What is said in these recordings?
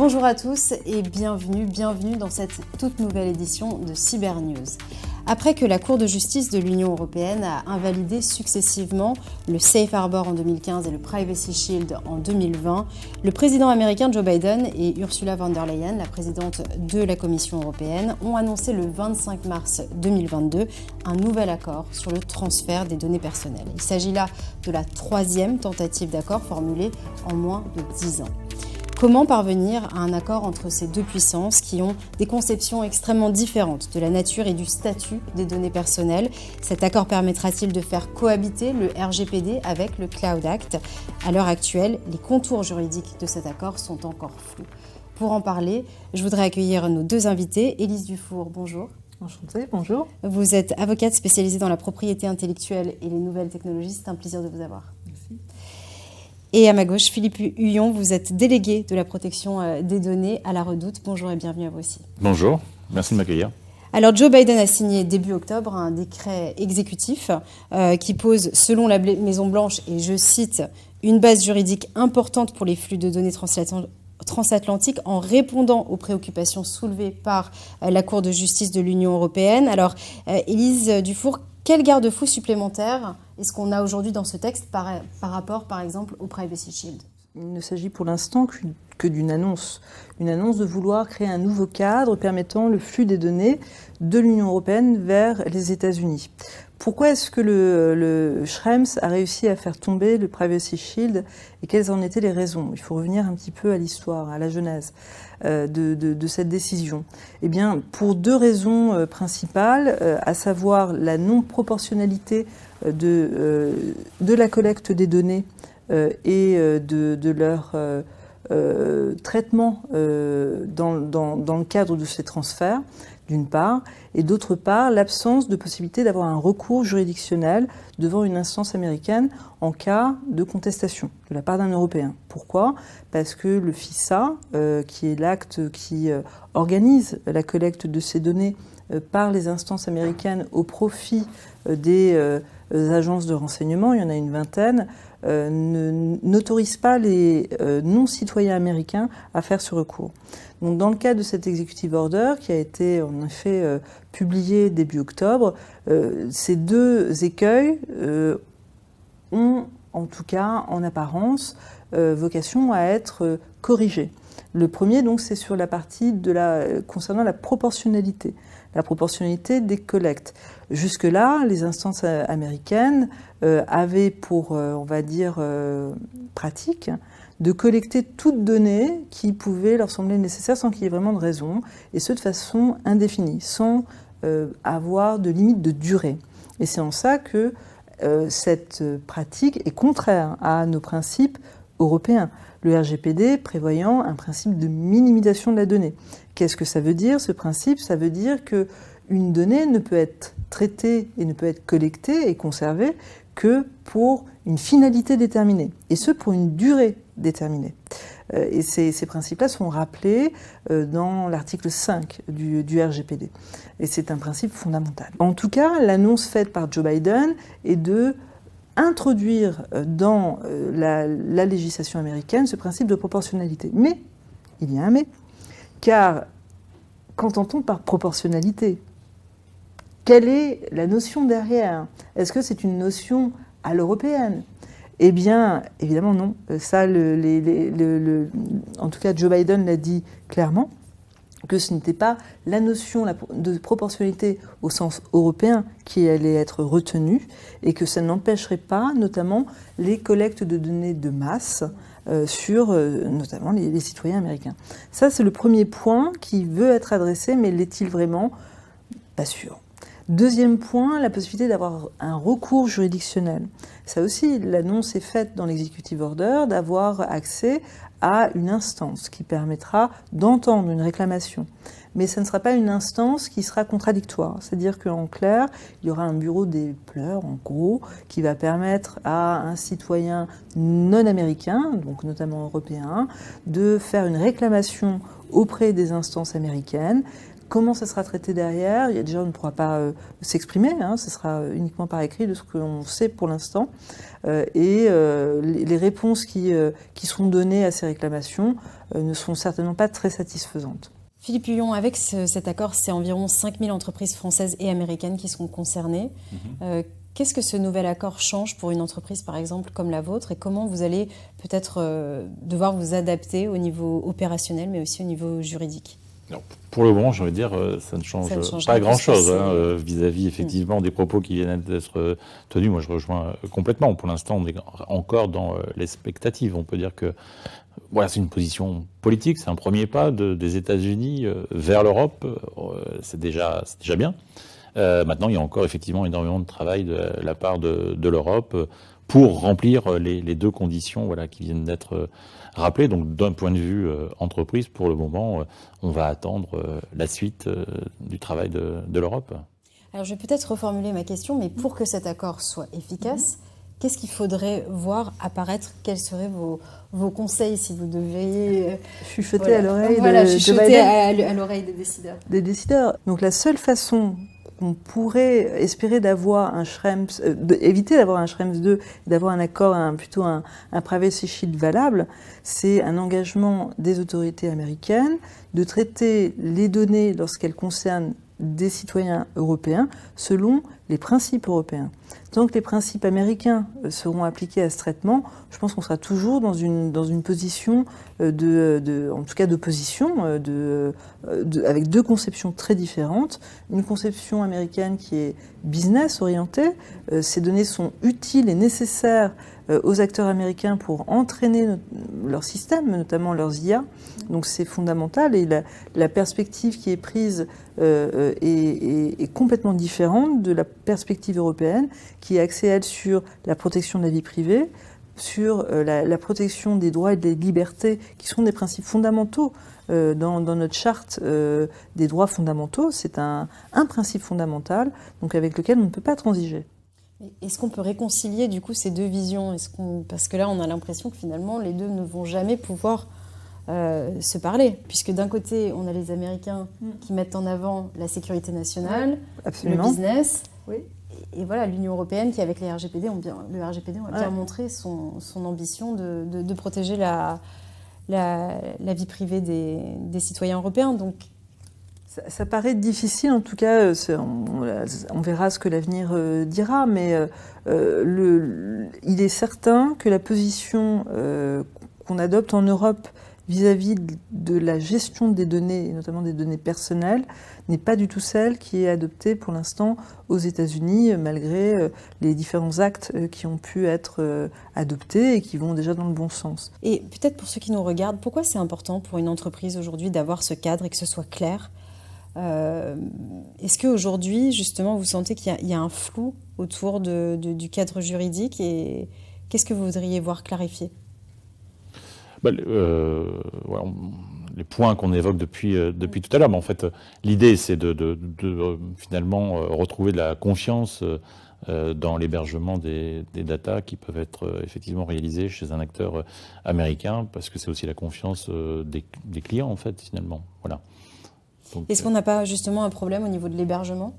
Bonjour à tous et bienvenue dans cette toute nouvelle édition de Cybernews. Après que la Cour de justice de l'Union européenne a invalidé successivement le Safe Harbor en 2015 et le Privacy Shield en 2020, le président américain Joe Biden et Ursula von der Leyen, la présidente de la Commission européenne, ont annoncé le 25 mars 2022 un nouvel accord sur le transfert des données personnelles. Il s'agit là de la troisième tentative d'accord formulée en moins de 10 ans. Comment parvenir à un accord entre ces deux puissances qui ont des conceptions extrêmement différentes de la nature et du statut des données personnelles? Cet accord permettra-t-il de faire cohabiter le RGPD avec le Cloud Act? À l'heure actuelle, les contours juridiques de cet accord sont encore flous. Pour en parler, je voudrais accueillir nos deux invités. Élise Dufour, bonjour. Enchantée, bonjour. Vous êtes avocate spécialisée dans la propriété intellectuelle et les nouvelles technologies. C'est un plaisir de vous avoir. Merci. Et à ma gauche, Philippe Huillon, vous êtes délégué de la protection des données à la Redoute. Bonjour et bienvenue à vous aussi. Bonjour, merci de m'accueillir. Alors Joe Biden a signé début octobre un décret exécutif qui pose, selon la Maison-Blanche, et je cite, une base juridique importante pour les flux de données transatlantiques en répondant aux préoccupations soulevées par la Cour de justice de l'Union européenne. Alors, Élise Dufour, quel garde-fou supplémentaire est-ce qu'on a aujourd'hui dans ce texte par rapport, par exemple, au Privacy Shield? Il ne s'agit pour l'instant que d'une annonce. Une annonce de vouloir créer un nouveau cadre permettant le flux des données de l'Union européenne vers les États-Unis. Pourquoi est-ce que le Schrems a réussi à faire tomber le Privacy Shield et quelles en étaient les raisons? Il faut revenir un petit peu à l'histoire, à la genèse de cette décision. Eh bien, pour deux raisons principales, à savoir la non-proportionnalité de la collecte des données et de leur traitement dans le cadre de ces transferts, d'une part, et d'autre part, l'absence de possibilité d'avoir un recours juridictionnel devant une instance américaine en cas de contestation de la part d'un Européen. Pourquoi? Parce que le FISA, qui est l'acte qui organise la collecte de ces données par les instances américaines au profit des agences de renseignement, il y en a une vingtaine, n'autorise pas les non-citoyens américains à faire ce recours. Donc, dans le cadre de cet executive order, qui a été en effet publié début octobre, ces deux écueils ont, en tout cas en apparence, vocation à être corrigés. Le premier, donc, c'est sur la partie concernant la proportionnalité des collectes. Jusque-là, les instances américaines avaient pour, on va dire, pratique de collecter toute donnée qui pouvait leur sembler nécessaire sans qu'il y ait vraiment de raison, et ce de façon indéfinie, sans avoir de limite de durée. Et c'est en ça que cette pratique est contraire à nos principes européens. Le RGPD prévoyant un principe de minimisation de la donnée. Qu'est-ce que ça veut dire, ce principe? Ça veut dire qu'une donnée ne peut être traitée et ne peut être collectée et conservée que pour une finalité déterminée, et ce pour une durée déterminée. Et ces principes-là sont rappelés dans l'article 5 du RGPD. Et c'est un principe fondamental. En tout cas, l'annonce faite par Joe Biden est de introduire dans la législation américaine ce principe de proportionnalité. Mais, il y a un mais, car qu'entend-on par proportionnalité? Quelle est la notion derrière? Est-ce que c'est une notion à l'européenne? Eh bien, évidemment non. Ça, en tout cas, Joe Biden l'a dit clairement, que ce n'était pas la notion de proportionnalité au sens européen qui allait être retenue et que ça n'empêcherait pas notamment les collectes de données de masse sur notamment les citoyens américains. Ça, c'est le premier point qui veut être adressé, mais l'est-il vraiment? Pas sûr. Deuxième point, la possibilité d'avoir un recours juridictionnel. Ça aussi, l'annonce est faite dans l'executive order d'avoir accès à une instance qui permettra d'entendre une réclamation. Mais ce ne sera pas une instance qui sera contradictoire. C'est-à-dire qu'en clair, il y aura un bureau des pleurs, en gros, qui va permettre à un citoyen non américain, donc notamment européen, de faire une réclamation auprès des instances américaines Comment ça sera traité derrière? Il y a déjà, on ne pourra pas s'exprimer, ce sera uniquement par écrit de ce que l'on sait pour l'instant. Les réponses qui seront données à ces réclamations ne seront certainement pas très satisfaisantes. Philippe Huillon, avec cet accord, c'est environ 5000 entreprises françaises et américaines qui seront concernées. Qu'est-ce que ce nouvel accord change pour une entreprise, par exemple, comme la vôtre, et comment vous allez peut-être devoir vous adapter au niveau opérationnel, mais aussi au niveau juridique? Alors, pour le moment, j'ai envie de dire, ça ne change pas grand-chose vis-à-vis effectivement des propos qui viennent d'être tenus. Moi, je rejoins complètement. Pour l'instant, on est encore dans l'expectative. On peut dire que voilà, c'est une position politique, c'est un premier pas des États-Unis vers l'Europe. C'est déjà bien. Maintenant, il y a encore effectivement énormément de travail de la part de l'Europe pour remplir les deux conditions qui viennent d'être rappelées. Donc, d'un point de vue entreprise, pour le moment, on va attendre la suite du travail de l'Europe. Alors, je vais peut-être reformuler ma question, mais pour que cet accord soit efficace, qu'est-ce qu'il faudrait voir apparaître? Quels seraient vos conseils si vous deviez chuchoter à l'oreille à l'oreille des décideurs? Des décideurs. Donc, la seule façon qu'on pourrait espérer d'avoir éviter d'avoir un Schrems 2, d'avoir un accord, plutôt un privacy shield valable, c'est un engagement des autorités américaines de traiter les données lorsqu'elles concernent des citoyens européens selon les principes européens. Tant que les principes américains seront appliqués à ce traitement, je pense qu'on sera toujours dans une position en tout cas d'opposition, avec deux conceptions très différentes. Une conception américaine qui est business orientée. Ces données sont utiles et nécessaires aux acteurs américains pour entraîner leur système, notamment leurs IA. Donc c'est fondamental, et la perspective qui est prise est complètement différente de la perspective européenne, qui est axée, elle, sur la protection de la vie privée, sur la protection des droits et des libertés, qui sont des principes fondamentaux dans notre charte des droits fondamentaux. C'est un principe fondamental, donc avec lequel on ne peut pas transiger. Est-ce qu'on peut réconcilier du coup ces deux visions? Parce que là, on a l'impression que finalement, les deux ne vont jamais pouvoir se parler, puisque d'un côté, on a les Américains qui mettent en avant la sécurité nationale, le business, et voilà, l'Union européenne qui, avec le RGPD, a bien montré son ambition de protéger la vie privée des citoyens européens. Donc, ça paraît difficile, en tout cas, on verra ce que l'avenir dira, mais il est certain que la position qu'on adopte en Europe vis-à-vis de la gestion des données, et notamment des données personnelles, n'est pas du tout celle qui est adoptée pour l'instant aux États-Unis, malgré les différents actes qui ont pu être adoptés et qui vont déjà dans le bon sens. Et peut-être pour ceux qui nous regardent, pourquoi c'est important pour une entreprise aujourd'hui d'avoir ce cadre et que ce soit clair? Est-ce qu'aujourd'hui, justement, vous sentez qu'il y a un flou autour du cadre juridique, et qu'est-ce que vous voudriez voir clarifié? Les points qu'on évoque depuis tout à l'heure, mais en fait, l'idée, c'est de finalement retrouver de la confiance dans l'hébergement des datas qui peuvent être effectivement réalisés chez un acteur américain, parce que c'est aussi la confiance des clients, en fait, finalement. Voilà. Est-ce qu'on n'a pas justement un problème au niveau de l'hébergement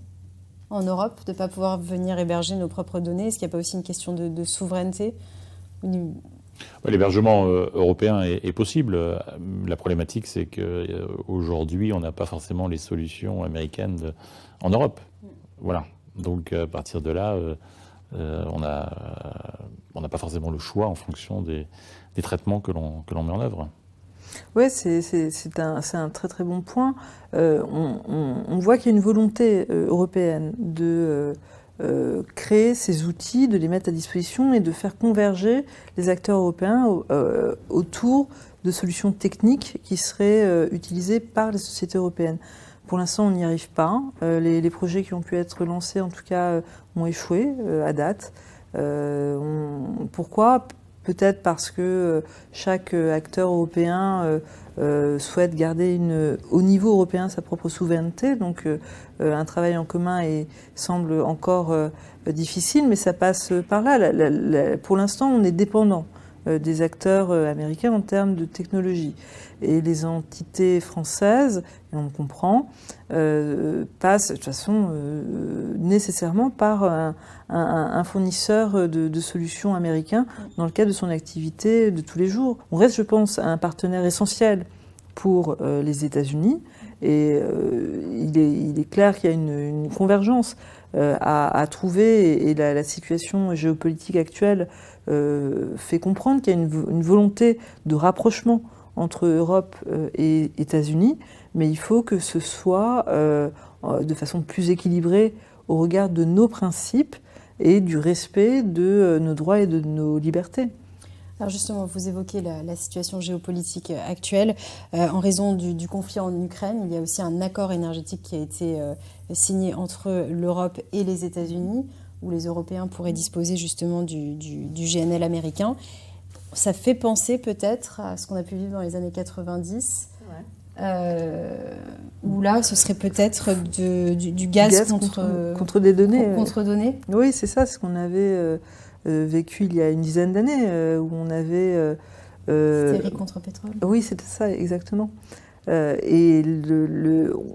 en Europe, de ne pas pouvoir venir héberger nos propres données? Est-ce qu'il n'y a pas aussi une question de souveraineté? L'hébergement européen est possible. La problématique, c'est qu'aujourd'hui, on n'a pas forcément les solutions américaines en Europe. Voilà. Donc, à partir de là, on n'a pas forcément le choix en fonction des traitements que l'on met en œuvre. Oui, c'est un très très bon point. On voit qu'il y a une volonté européenne de créer ces outils, de les mettre à disposition et de faire converger les acteurs européens autour de solutions techniques qui seraient utilisées par les sociétés européennes. Pour l'instant, on n'y arrive pas. Les projets qui ont pu être lancés, en tout cas, ont échoué à date. Pourquoi ? Peut-être parce que chaque acteur européen souhaite garder au niveau européen sa propre souveraineté. Donc un travail en commun semble encore difficile, mais ça passe par là. Pour l'instant, on est dépendant des acteurs américains en termes de technologie. Et les entités françaises, et on le comprend, passent de toute façon nécessairement par un fournisseur de solutions américain dans le cadre de son activité de tous les jours. On reste, je pense, un partenaire essentiel pour les États-Unis. Et il est clair qu'il y a une convergence à trouver, et la situation géopolitique actuelle fait comprendre qu'il y a une volonté de rapprochement entre Europe et États-Unis, mais il faut que ce soit de façon plus équilibrée au regard de nos principes et du respect de nos droits et de nos libertés. Alors justement, vous évoquez la situation géopolitique actuelle. En raison du conflit en Ukraine, il y a aussi un accord énergétique qui a été signé entre l'Europe et les États-Unis, où les Européens pourraient disposer justement du GNL américain. Ça fait penser peut-être à ce qu'on a pu vivre dans les années 90, où là, ce serait peut-être du gaz contre des données. Contre données. Oui, c'est ça, ce qu'on avait vécu il y a une dizaine d'années, où on avait... Hystérie contre pétrole. Oui, c'était ça, exactement. Et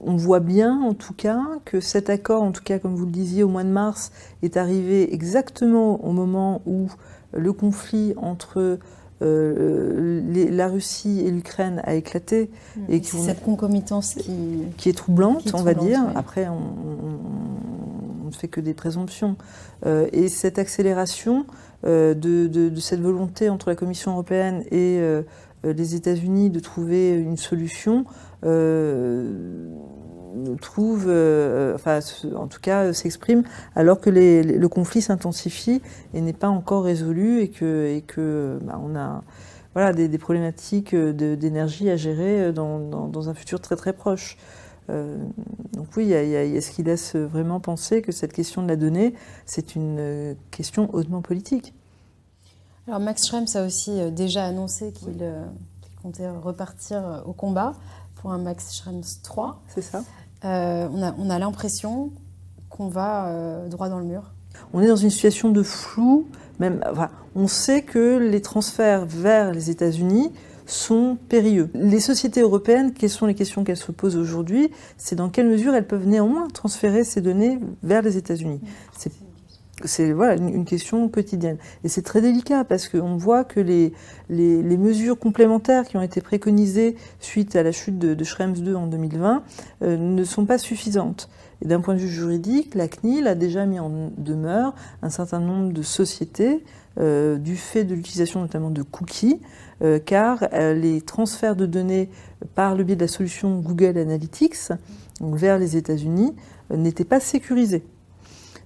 on voit bien, en tout cas, que cet accord, en tout cas, comme vous le disiez, au mois de mars, est arrivé exactement au moment où le conflit entre la Russie et l'Ukraine a éclaté. Et c'est cette concomitance qui est troublante, on va dire. Oui. Après, on ne fait que des présomptions. Et cette accélération de cette volonté entre la Commission européenne et les États-Unis de trouver une solution en tout cas s'exprime alors que le conflit s'intensifie et n'est pas encore résolu, et que on a des problématiques d'énergie à gérer dans un futur très très proche. Donc oui, il y a ce qui laisse vraiment penser que cette question de la donnée, c'est une question hautement politique. Alors Max Schrems a aussi déjà annoncé qu'il comptait repartir au combat pour un Max Schrems 3. C'est ça. On a l'impression qu'on va droit dans le mur. On est dans une situation de flou. On sait que les transferts vers les États-Unis sont périlleux. Les sociétés européennes, quelles sont les questions qu'elles se posent aujourd'hui? C'est dans quelle mesure elles peuvent néanmoins transférer ces données vers les États-Unis. C'est une question quotidienne. Et c'est très délicat parce qu'on voit que les mesures complémentaires qui ont été préconisées suite à la chute de Schrems 2 en 2020 ne sont pas suffisantes. Et d'un point de vue juridique, la CNIL a déjà mis en demeure un certain nombre de sociétés du fait de l'utilisation notamment de cookies, car les transferts de données par le biais de la solution Google Analytics vers les États-Unis n'étaient pas sécurisés.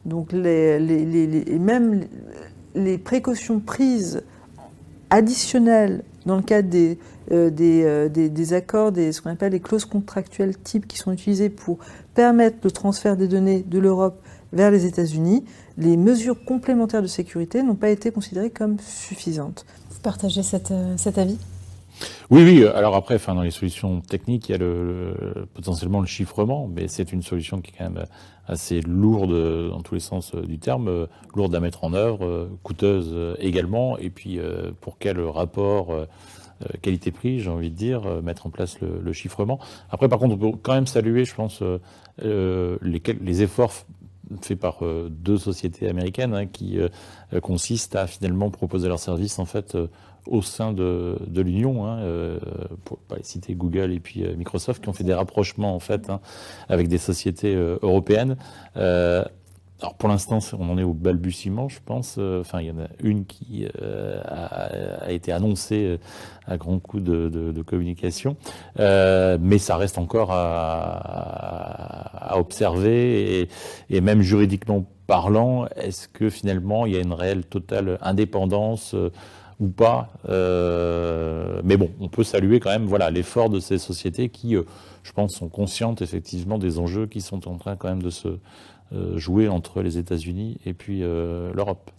Donc même les précautions prises additionnelles dans le cadre des accords, ce qu'on appelle les clauses contractuelles types qui sont utilisées pour permettre le transfert des données de l'Europe vers les États-Unis, les mesures complémentaires de sécurité n'ont pas été considérées comme suffisantes. Vous partagez cet avis ? Oui. Alors après, dans les solutions techniques, il y a potentiellement le chiffrement, mais c'est une solution qui est quand même assez lourde dans tous les sens du terme, lourde à mettre en œuvre, coûteuse également, et puis pour quel rapport qualité-prix, j'ai envie de dire, mettre en place le chiffrement. Après, par contre, on peut quand même saluer, je pense, les efforts faits par deux sociétés américaines qui consistent à finalement proposer leurs services en fait au sein de l'Union, pour pas les citer, Google et puis Microsoft, qui ont fait des rapprochements en fait avec des sociétés européennes. Alors pour l'instant, on en est au balbutiement, je pense. Il y en a une qui a été annoncée à grands coups de communication, mais ça reste encore à observer, et même juridiquement parlant, est-ce que finalement il y a une réelle totale indépendance ou pas, mais bon, on peut saluer quand même l'effort de ces sociétés qui, je pense, sont conscientes effectivement des enjeux qui sont en train quand même de se jouer entre les États-Unis et puis l'Europe.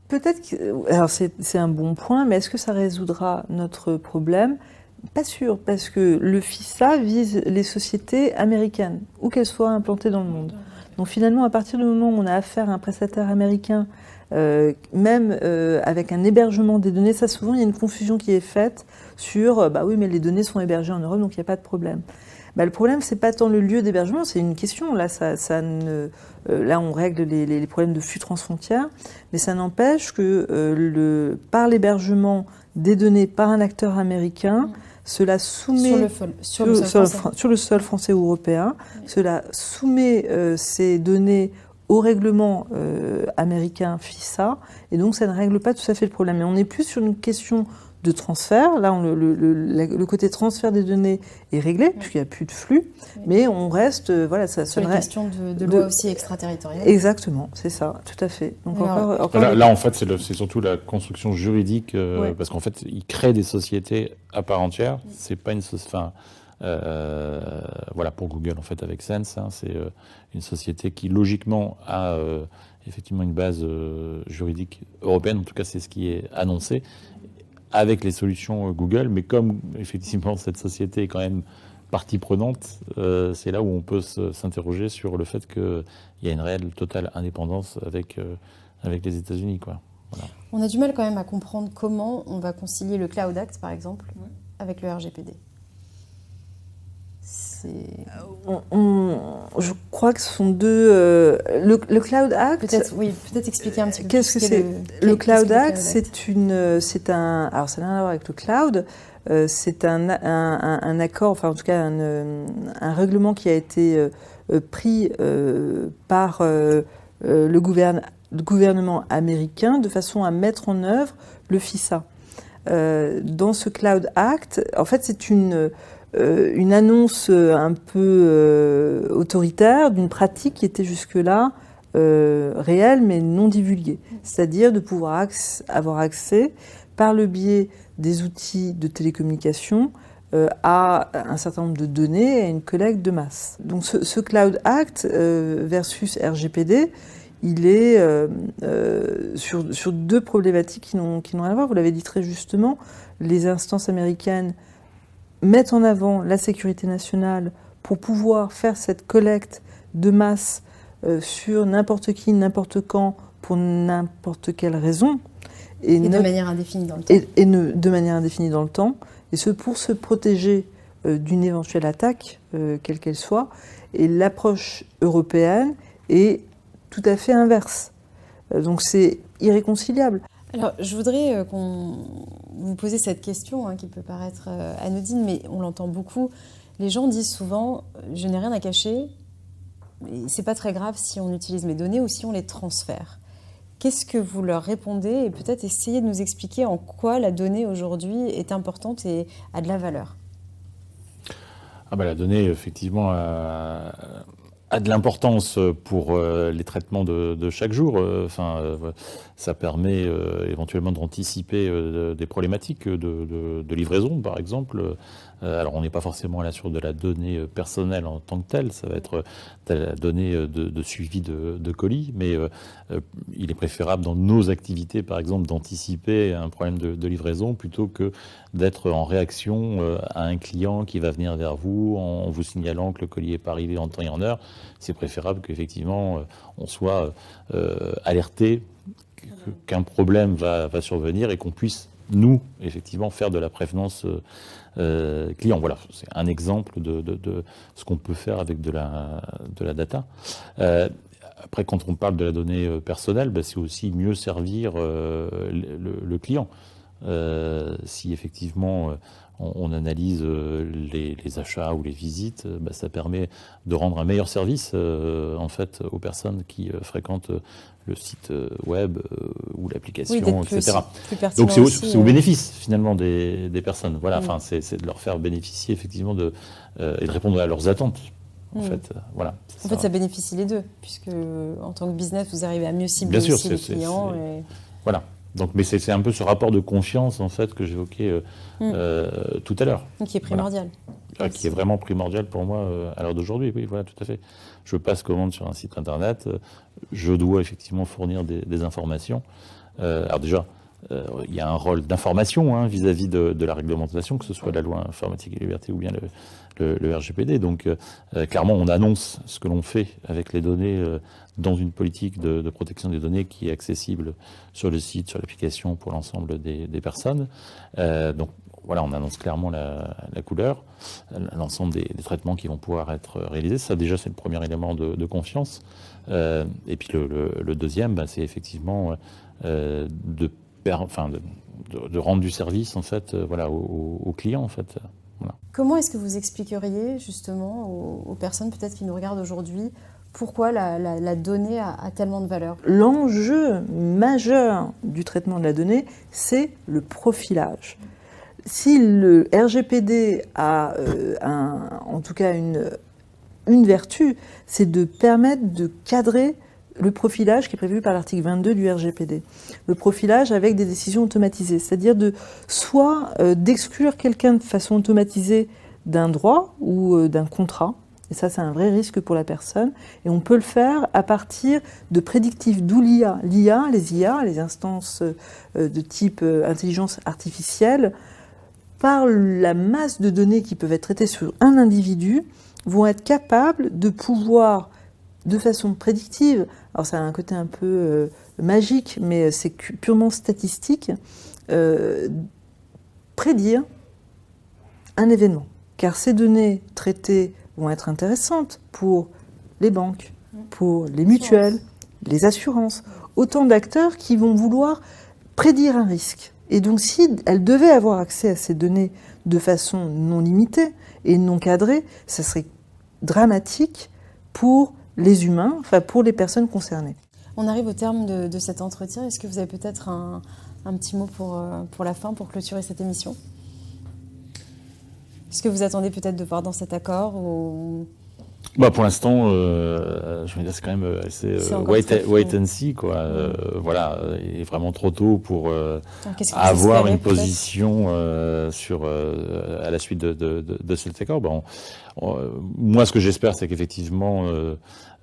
Peut-être que, alors c'est un bon point, mais est-ce que ça résoudra notre problème? Pas sûr, parce que le FISA vise les sociétés américaines, où qu'elles soient implantées dans le monde. Donc finalement, à partir du moment où on a affaire à un prestataire américain même avec un hébergement des données, ça souvent il y a une confusion qui est faite sur oui mais les données sont hébergées en Europe donc il n'y a pas de problème. Le problème c'est pas tant le lieu d'hébergement, c'est une question, là là on règle les problèmes de flux transfrontières, mais ça n'empêche que par l'hébergement des données par un acteur américain, cela soumet sur le sol français ou européen, cela soumet ces données au règlement américain FISA, et donc ça ne règle pas tout à fait le problème. Mais on n'est plus sur une question de transfert. Là, le côté transfert des données est réglé, puisqu'il n'y a plus de flux, mais on reste... ça sur une question de loi aussi extraterritoriale. Exactement, c'est ça, tout à fait. Donc là, en fait, c'est surtout la construction juridique, parce qu'en fait, ils créent des sociétés à part entière. C'est pas une société... pour Google, en fait, avec Sense, c'est une société qui, logiquement, a effectivement une base juridique européenne. En tout cas, c'est ce qui est annoncé, avec les solutions Google. Mais comme, effectivement, cette société est quand même partie prenante, c'est là où on peut s'interroger sur le fait qu'il y a une réelle totale indépendance avec les États-Unis, quoi. Voilà. On a du mal quand même à comprendre comment on va concilier le Cloud Act, par exemple, avec le RGPD. Je crois que ce sont deux... le Cloud Act... Peut-être expliquer un petit peu. Qu'est-ce que c'est le Cloud Act, c'est un... Alors, ça n'a rien à voir avec le cloud. C'est un accord, enfin, en tout cas, un règlement qui a été pris par le gouvernement américain de façon à mettre en œuvre le FISA. Dans ce Cloud Act, en fait, c'est une annonce un peu autoritaire d'une pratique qui était jusque-là réelle mais non divulguée. C'est-à-dire de pouvoir avoir accès par le biais des outils de télécommunication à un certain nombre de données et à une collecte de masse. Donc ce Cloud Act versus RGPD, il est sur deux problématiques qui n'ont rien à voir. Vous l'avez dit très justement, les instances américaines mettent en avant la sécurité nationale pour pouvoir faire cette collecte de masse sur n'importe qui, n'importe quand, pour n'importe quelle raison. Et de manière indéfinie dans le temps. De manière indéfinie dans le temps. Et ce pour se protéger d'une éventuelle attaque, quelle qu'elle soit. Et l'approche européenne est tout à fait inverse. Donc c'est irréconciliable. Alors, je voudrais vous poser cette question qui peut paraître anodine, mais on l'entend beaucoup. Les gens disent souvent « je n'ai rien à cacher, c'est pas très grave si on utilise mes données ou si on les transfère ». Qu'est-ce que vous leur répondez? Et peut-être essayer de nous expliquer en quoi la donnée aujourd'hui est importante et a de la valeur. La donnée, effectivement, a de l'importance pour les traitements de chaque jour. Ça permet éventuellement d'anticiper des problématiques de livraison, par exemple. Alors, on n'est pas forcément là sur de la donnée personnelle en tant que telle, ça va être de la donnée de suivi de colis, mais il est préférable dans nos activités, par exemple, d'anticiper un problème de livraison plutôt que d'être en réaction à un client qui va venir vers vous en vous signalant que le colis n'est pas arrivé en temps et en heure. C'est préférable qu'effectivement on soit alerté qu'un problème va survenir et qu'on puisse, nous, effectivement, faire de la prévenance client. Voilà, c'est un exemple de ce qu'on peut faire avec de la data. Après, quand on parle de la donnée personnelle, c'est aussi mieux servir le client. Si effectivement on analyse les achats ou les visites, ça permet de rendre un meilleur service en fait aux personnes qui fréquentent le site web ou l'application, etc. Donc c'est au bénéfice finalement des personnes. Voilà, c'est de leur faire bénéficier effectivement et de répondre à leurs attentes. En fait, voilà. En fait, ça bénéficie les deux, puisque en tant que business, vous arrivez à mieux cibler aussi les clients. Voilà. Donc, mais c'est un peu ce rapport de confiance en fait que j'évoquais tout à l'heure. Qui est primordial. Voilà. Qui est vraiment primordial pour moi à l'heure d'aujourd'hui. Oui, voilà, tout à fait. Je passe commande sur un site internet, je dois effectivement fournir des informations. Alors déjà, il y a un rôle d'information vis-à-vis de la réglementation, que ce soit la loi informatique et liberté ou bien le RGPD. Donc clairement, on annonce ce que l'on fait avec les données dans une politique de protection des données qui est accessible sur le site, sur l'application pour l'ensemble des personnes. Donc voilà, on annonce clairement la couleur, l'ensemble des traitements qui vont pouvoir être réalisés. Ça déjà, c'est le premier élément de confiance. Et puis le deuxième, c'est effectivement de rendre du service en fait, aux clients en fait. Voilà. Comment est-ce que vous expliqueriez justement aux personnes peut-être qui nous regardent aujourd'hui pourquoi la donnée a tellement de valeur? L'enjeu majeur du traitement de la donnée, c'est le profilage. Si le RGPD a en tout cas une vertu, c'est de permettre de cadrer le profilage qui est prévu par l'article 22 du RGPD. Le profilage avec des décisions automatisées, c'est-à-dire soit d'exclure quelqu'un de façon automatisée d'un droit ou d'un contrat, et ça c'est un vrai risque pour la personne, et on peut le faire à partir de prédictifs d'où l'IA, les IA, les instances de type intelligence artificielle, par la masse de données qui peuvent être traitées sur un individu, vont être capables de pouvoir, de façon prédictive, alors ça a un côté un peu magique, mais c'est purement statistique, prédire un événement. Car ces données traitées vont être intéressantes pour les banques, pour les mutuelles, les assurances, autant d'acteurs qui vont vouloir prédire un risque. Et donc si elles devaient avoir accès à ces données de façon non limitée et non cadrée, ça serait dramatique pour les humains, enfin pour les personnes concernées. On arrive au terme de cet entretien. Est-ce que vous avez peut-être un petit mot pour la fin, pour clôturer cette émission? Est-ce que vous attendez peut-être de voir dans cet accord ou... Pour l'instant, je veux dire, c'est quand même assez wait and see, quoi. Voilà, il est vraiment trop tôt pour avoir une position à la suite de cet accord. Moi, ce que j'espère, c'est qu'effectivement,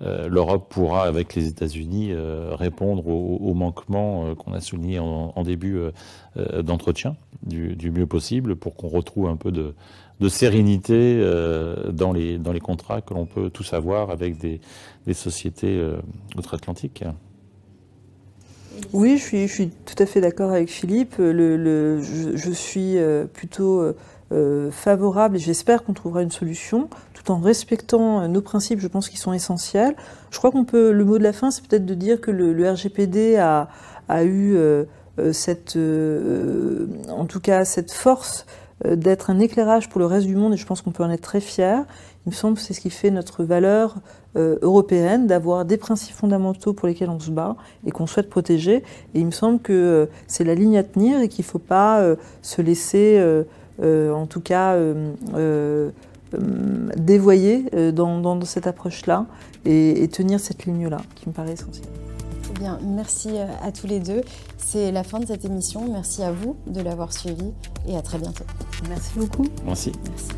l'Europe pourra, avec les États-Unis, répondre aux manquements qu'on a soulignés en début d'entretien du mieux possible, pour qu'on retrouve un peu de sérénité dans les contrats que l'on peut tous avoir avec des sociétés outre-Atlantique. Oui, je suis tout à fait d'accord avec Philippe. Je suis plutôt favorable et j'espère qu'on trouvera une solution tout en respectant nos principes, je pense, qui sont essentiels. Je crois le mot de la fin, c'est peut-être de dire que le RGPD a eu en tout cas cette force d'être un éclairage pour le reste du monde, et je pense qu'on peut en être très fiers. Il me semble que c'est ce qui fait notre valeur européenne, d'avoir des principes fondamentaux pour lesquels on se bat et qu'on souhaite protéger. Et il me semble que c'est la ligne à tenir et qu'il ne faut pas se laisser, en tout cas, dévoyer dans cette approche-là et tenir cette ligne-là, qui me paraît essentielle. Bien, merci à tous les deux. C'est la fin de cette émission. Merci à vous de l'avoir suivi et à très bientôt. Merci beaucoup. Merci. Merci.